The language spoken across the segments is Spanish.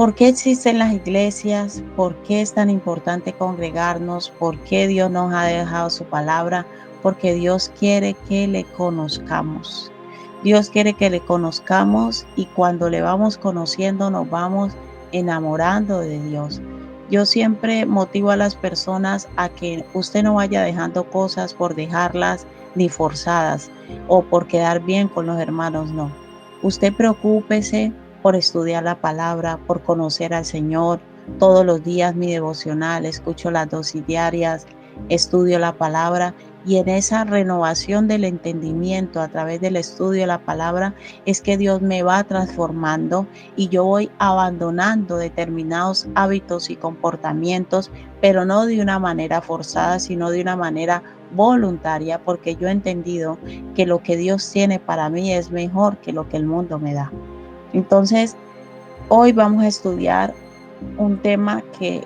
¿Por qué existen las iglesias? ¿Por qué es tan importante congregarnos? ¿Por qué Dios nos ha dejado su palabra? Porque Dios quiere que le conozcamos. Dios quiere que le conozcamos y cuando le vamos conociendo nos vamos enamorando de Dios. Yo siempre motivo a las personas a que usted no vaya dejando cosas por dejarlas ni forzadas o por quedar bien con los hermanos, no. Usted preocúpese por estudiar la palabra, por conocer al Señor. Todos los días mi devocional, escucho las dosis diarias, estudio la palabra y en esa renovación del entendimiento a través del estudio de la palabra es que Dios me va transformando y yo voy abandonando determinados hábitos y comportamientos, pero no de una manera forzada, sino de una manera voluntaria, porque yo he entendido que lo que Dios tiene para mí es mejor que lo que el mundo me da. Entonces, hoy vamos a estudiar un tema que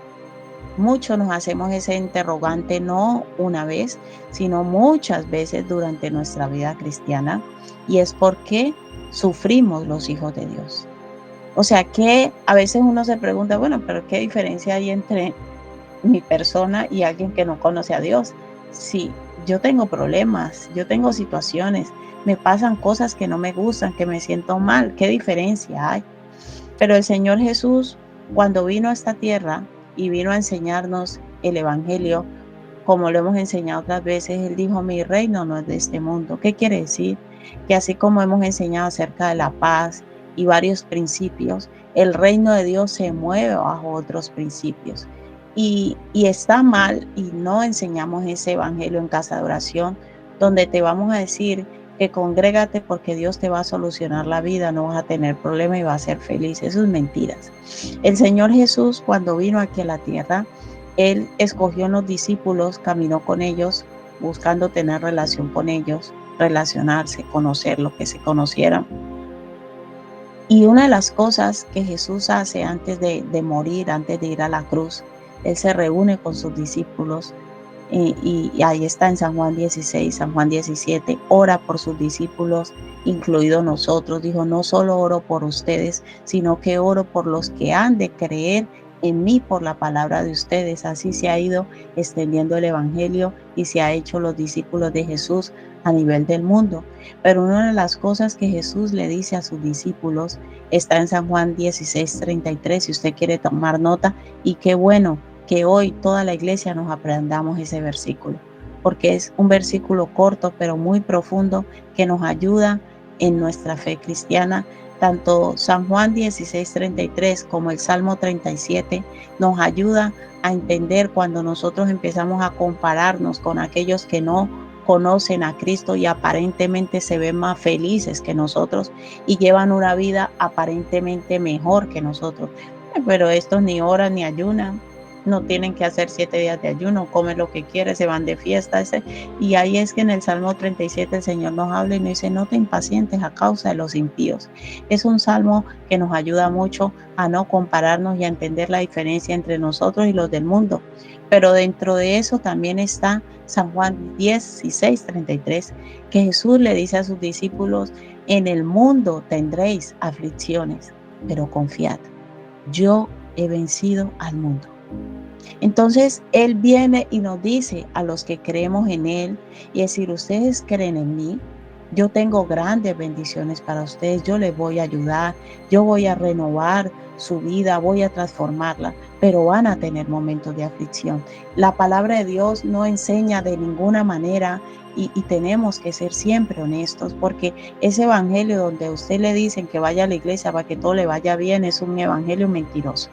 muchos nos hacemos ese interrogante no una vez, sino muchas veces durante nuestra vida cristiana, y es por qué sufrimos los hijos de Dios. O sea que a veces uno se pregunta, bueno, pero ¿qué diferencia hay entre mi persona y alguien que no conoce a Dios? Sí, yo tengo problemas, yo tengo situaciones, me pasan cosas que no me gustan, que me siento mal, ¿qué diferencia hay? Pero el Señor Jesús, cuando vino a esta tierra y vino a enseñarnos el Evangelio, como lo hemos enseñado otras veces, Él dijo, mi reino no es de este mundo. ¿Qué quiere decir? Que así como hemos enseñado acerca de la paz y varios principios, el reino de Dios se mueve bajo otros principios. Y está mal y no enseñamos ese Evangelio en casa de oración, donde te vamos a decir que congrégate porque Dios te va a solucionar la vida, no vas a tener problema y vas a ser feliz. Eso es mentiras. El Señor Jesús, cuando vino aquí a la tierra, Él escogió a los discípulos, caminó con ellos, buscando tener relación con ellos, relacionarse, conocer lo que se conocieran. Y una de las cosas que Jesús hace antes de morir, antes de ir a la cruz, Él se reúne con sus discípulos y ahí está en San Juan 16, San Juan 17, ora por sus discípulos, incluido nosotros. Dijo, no solo oro por ustedes, sino que oro por los que han de creer en mí por la palabra de ustedes. Así se ha ido extendiendo el Evangelio y se ha hecho los discípulos de Jesús a nivel del mundo. Pero una de las cosas que Jesús le dice a sus discípulos está en San Juan 16, 33, si usted quiere tomar nota, y qué bueno que hoy toda la iglesia nos aprendamos ese versículo, porque es un versículo corto pero muy profundo que nos ayuda en nuestra fe cristiana. Tanto San Juan 16:33 como el Salmo 37 nos ayuda a entender cuando nosotros empezamos a compararnos con aquellos que no conocen a Cristo y aparentemente se ven más felices que nosotros y llevan una vida aparentemente mejor que nosotros. Pero estos ni oran ni ayunan, no tienen que hacer 7 días de ayuno, comen lo que quieren, se van de fiesta. Y ahí es que en el Salmo 37 el Señor nos habla y nos dice, no te impacientes a causa de los impíos. Es un salmo que nos ayuda mucho a no compararnos y a entender la diferencia entre nosotros y los del mundo. Pero dentro de eso también está San Juan 16, 33, que Jesús le dice a sus discípulos, en el mundo tendréis aflicciones, pero confiad, yo he vencido al mundo. Entonces Él viene y nos dice a los que creemos en Él, y decir, ustedes creen en mí, yo tengo grandes bendiciones para ustedes, yo les voy a ayudar, yo voy a renovar su vida, voy a transformarla, pero van a tener momentos de aflicción. La palabra de Dios no enseña de ninguna manera y tenemos que ser siempre honestos, porque ese evangelio donde a usted le dicen que vaya a la iglesia para que todo le vaya bien es un evangelio mentiroso.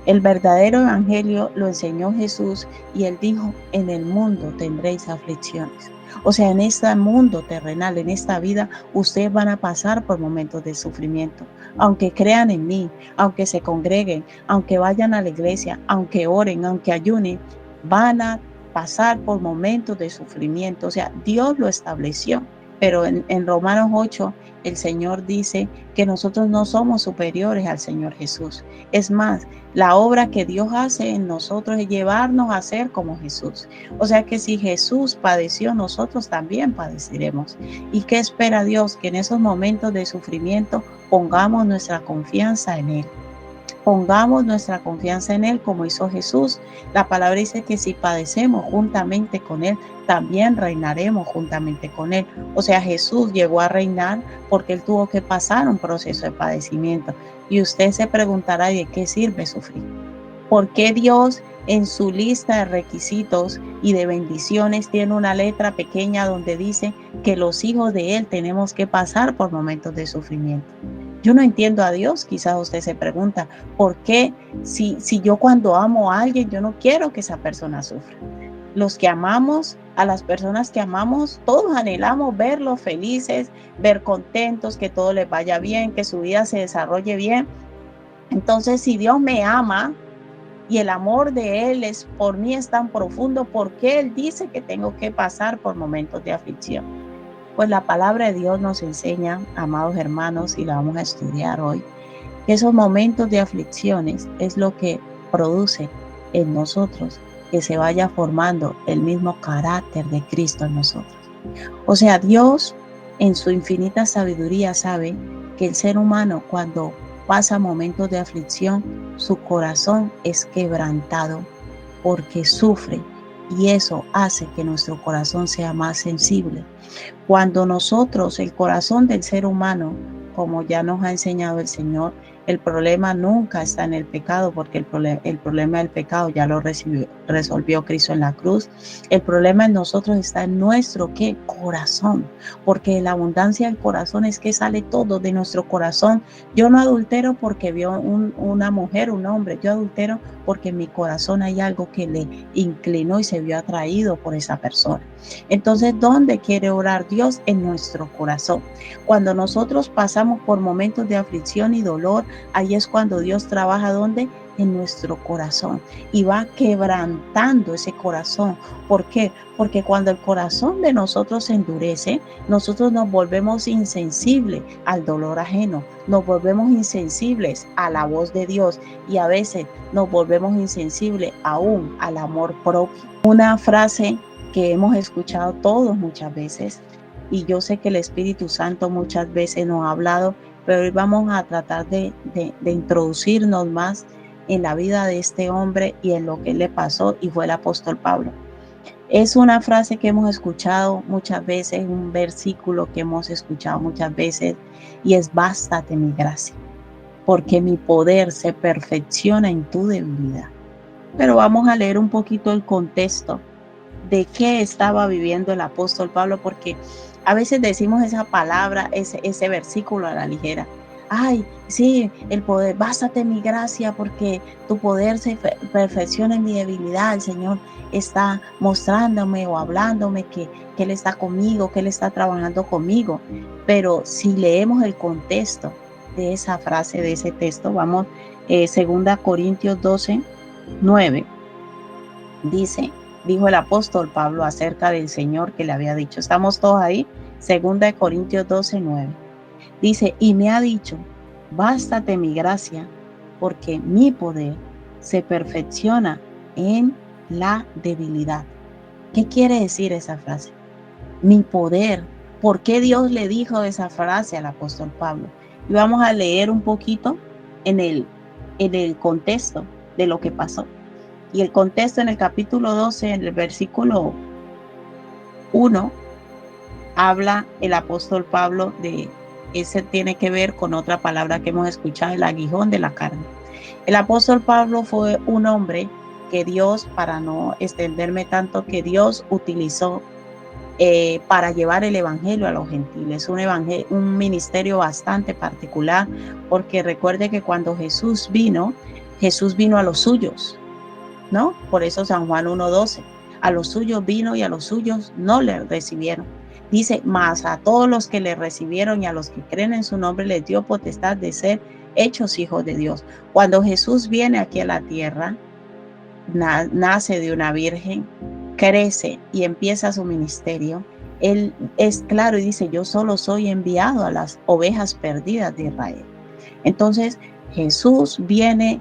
El verdadero evangelio lo enseñó Jesús y Él dijo, en el mundo tendréis aflicciones. O sea, en este mundo terrenal, en esta vida, ustedes van a pasar por momentos de sufrimiento. Aunque crean en mí, aunque se congreguen, aunque vayan a la iglesia, aunque oren, aunque ayunen, van a pasar por momentos de sufrimiento. O sea, Dios lo estableció. Pero en Romanos 8, el Señor dice que nosotros no somos superiores al Señor Jesús. Es más, la obra que Dios hace en nosotros es llevarnos a ser como Jesús. O sea que si Jesús padeció, nosotros también padeceremos. ¿Y qué espera Dios? Que en esos momentos de sufrimiento pongamos nuestra confianza en Él. pongamos nuestra confianza en Él como hizo Jesús. La palabra dice que si padecemos juntamente con Él, también reinaremos juntamente con Él. O sea, Jesús llegó a reinar porque Él tuvo que pasar un proceso de padecimiento. Y usted se preguntará, ¿de qué sirve sufrir? ¿Por qué Dios en su lista de requisitos y de bendiciones tiene una letra pequeña donde dice que los hijos de Él tenemos que pasar por momentos de sufrimiento? Yo no entiendo a Dios. Quizás usted se pregunta, ¿por qué si yo cuando amo a alguien, yo no quiero que esa persona sufra? Los que amamos, a las personas que amamos, todos anhelamos verlos felices, ver contentos, que todo les vaya bien, que su vida se desarrolle bien. Entonces, si Dios me ama y el amor de Él por mí es tan profundo, ¿por qué Él dice que tengo que pasar por momentos de aflicción? Pues la palabra de Dios nos enseña, amados hermanos, y la vamos a estudiar hoy, que esos momentos de aflicciones es lo que produce en nosotros que se vaya formando el mismo carácter de Cristo en nosotros. O sea, Dios en su infinita sabiduría sabe que el ser humano cuando pasa momentos de aflicción, su corazón es quebrantado porque sufre, y eso hace que nuestro corazón sea más sensible. Cuando nosotros, el corazón del ser humano, como ya nos ha enseñado el Señor, el problema nunca está en el pecado, porque el problema del pecado ya lo resolvió Cristo en la cruz. El problema en nosotros está en nuestro ¿qué? Corazón, porque de la abundancia del corazón es que sale todo de nuestro corazón. Yo no adultero porque vio una mujer, un hombre. Yo adultero porque en mi corazón hay algo que le inclinó y se vio atraído por esa persona. Entonces, ¿dónde quiere orar Dios? En nuestro corazón. Cuando nosotros pasamos por momentos de aflicción y dolor, ahí es cuando Dios trabaja, ¿dónde? En nuestro corazón, y va quebrantando ese corazón. ¿Por qué? Porque cuando el corazón de nosotros se endurece, nosotros nos volvemos insensibles al dolor ajeno, nos volvemos insensibles a la voz de Dios, y a veces nos volvemos insensibles aún al amor propio. Una frase que hemos escuchado todos muchas veces, y yo sé que el Espíritu Santo muchas veces nos ha hablado, pero hoy vamos a tratar de introducirnos más en la vida de este hombre y en lo que le pasó, y fue el apóstol Pablo. Es una frase que hemos escuchado muchas veces, un versículo que hemos escuchado muchas veces, y es: bástate mi gracia, porque mi poder se perfecciona en tu debilidad. Pero vamos a leer un poquito el contexto de qué estaba viviendo el apóstol Pablo, porque a veces decimos esa palabra, ese versículo a la ligera. Ay, sí, el poder, bástate mi gracia, porque tu poder se perfecciona en mi debilidad. El Señor está mostrándome o hablándome que Él está conmigo, que Él está trabajando conmigo. Pero si leemos el contexto de esa frase, de ese texto, vamos, 2 Corintios 12, 9, dijo el apóstol Pablo acerca del Señor que le había dicho. Estamos todos ahí. 2 Corintios 12, 9. Dice: y me ha dicho, bástate mi gracia, porque mi poder se perfecciona en la debilidad. ¿Qué quiere decir esa frase? Mi poder. ¿Por qué Dios le dijo esa frase al apóstol Pablo? Y vamos a leer un poquito en el contexto de lo que pasó. Y el contexto en el capítulo 12, en el versículo 1, habla el apóstol Pablo de, ese tiene que ver con otra palabra que hemos escuchado, el aguijón de la carne. El apóstol Pablo fue un hombre que Dios, para no extenderme tanto, que Dios utilizó para llevar el evangelio a los gentiles, un ministerio bastante particular, porque recuerde que cuando Jesús vino a los suyos, ¿no? Por eso San Juan 1:12, a los suyos vino y a los suyos no le recibieron. Dice: mas a todos los que le recibieron y a los que creen en su nombre les dio potestad de ser hechos hijos de Dios. Cuando Jesús viene aquí a la tierra, nace de una virgen, crece y empieza su ministerio. Él es claro y dice: yo solo soy enviado a las ovejas perdidas de Israel. Entonces Jesús viene,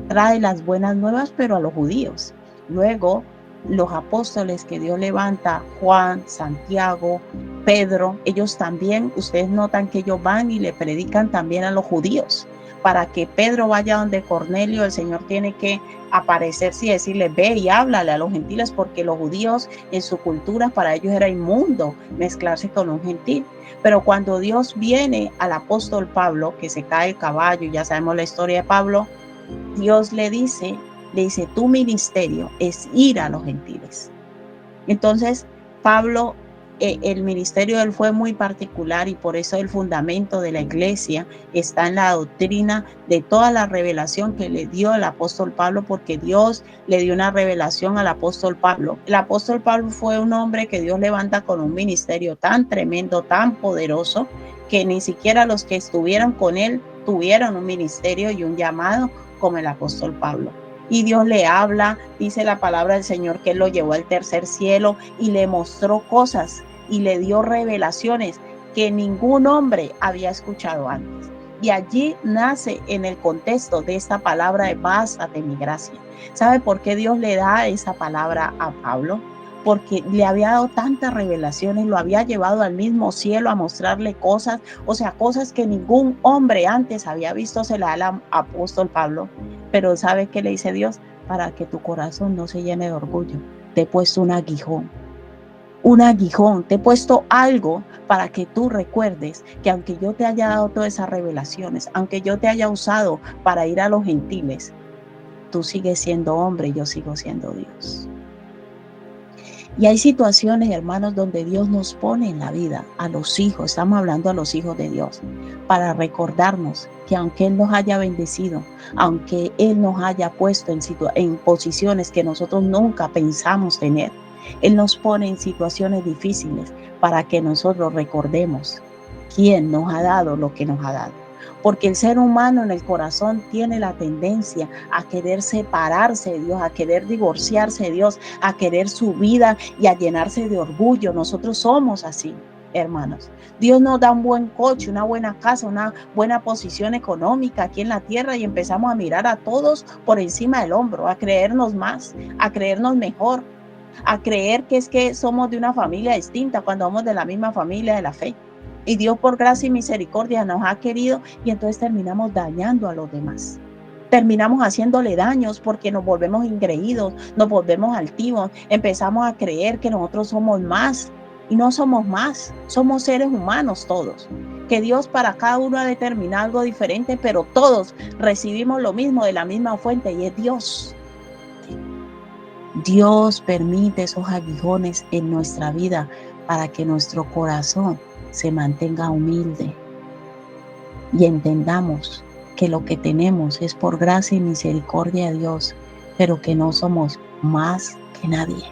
trae las buenas nuevas, pero a los judíos. Luego los apóstoles que Dios levanta, Juan, Santiago, Pedro, ellos también, ustedes notan que ellos van y le predican también a los judíos. Para que Pedro vaya donde Cornelio, el Señor tiene que aparecerse y decirle, ve y háblale a los gentiles, porque los judíos en su cultura para ellos era inmundo mezclarse con un gentil. Pero cuando Dios viene al apóstol Pablo, que se cae el caballo, ya sabemos la historia de Pablo, Dios le dice, tu ministerio es ir a los gentiles. Entonces, Pablo, el ministerio de él fue muy particular y por eso el fundamento de la iglesia está en la doctrina de toda la revelación que le dio el apóstol Pablo, porque Dios le dio una revelación al apóstol Pablo. El apóstol Pablo fue un hombre que Dios levanta con un ministerio tan tremendo, tan poderoso, que ni siquiera los que estuvieron con él tuvieron un ministerio y un llamado como el apóstol Pablo. Y Dios le habla, dice la palabra del Señor que él lo llevó al tercer cielo y le mostró cosas y le dio revelaciones que ningún hombre había escuchado antes. Y allí nace en el contexto de esta palabra de bástate mi gracia. ¿Sabe por qué Dios le da esa palabra a Pablo? Porque le había dado tantas revelaciones, lo había llevado al mismo cielo a mostrarle cosas, o sea, cosas que ningún hombre antes había visto, se la da al apóstol Pablo. Pero ¿sabe qué le dice Dios? Para que tu corazón no se llene de orgullo, te he puesto un aguijón, te he puesto algo para que tú recuerdes que aunque yo te haya dado todas esas revelaciones, aunque yo te haya usado para ir a los gentiles, tú sigues siendo hombre y yo sigo siendo Dios. Y hay situaciones, hermanos, donde Dios nos pone en la vida a los hijos, estamos hablando a los hijos de Dios, para recordarnos que aunque Él nos haya bendecido, aunque Él nos haya puesto en posiciones que nosotros nunca pensamos tener, Él nos pone en situaciones difíciles para que nosotros recordemos quién nos ha dado lo que nos ha dado. Porque el ser humano en el corazón tiene la tendencia a querer separarse de Dios, a querer divorciarse de Dios, a querer su vida y a llenarse de orgullo. Nosotros somos así, hermanos. Dios nos da un buen coche, una buena casa, una buena posición económica aquí en la tierra y empezamos a mirar a todos por encima del hombro, a creernos más, a creernos mejor, a creer que es que somos de una familia distinta cuando somos de la misma familia de la fe. Y Dios por gracia y misericordia nos ha querido y entonces terminamos dañando a los demás. Terminamos haciéndole daños porque nos volvemos ingreídos, nos volvemos altivos, empezamos a creer que nosotros somos más y no somos más, somos seres humanos todos. Que Dios para cada uno ha determinado algo diferente, pero todos recibimos lo mismo de la misma fuente y es Dios. Dios permite esos aguijones en nuestra vida para que nuestro corazón se mantenga humilde y entendamos que lo que tenemos es por gracia y misericordia de Dios, pero que no somos más que nadie.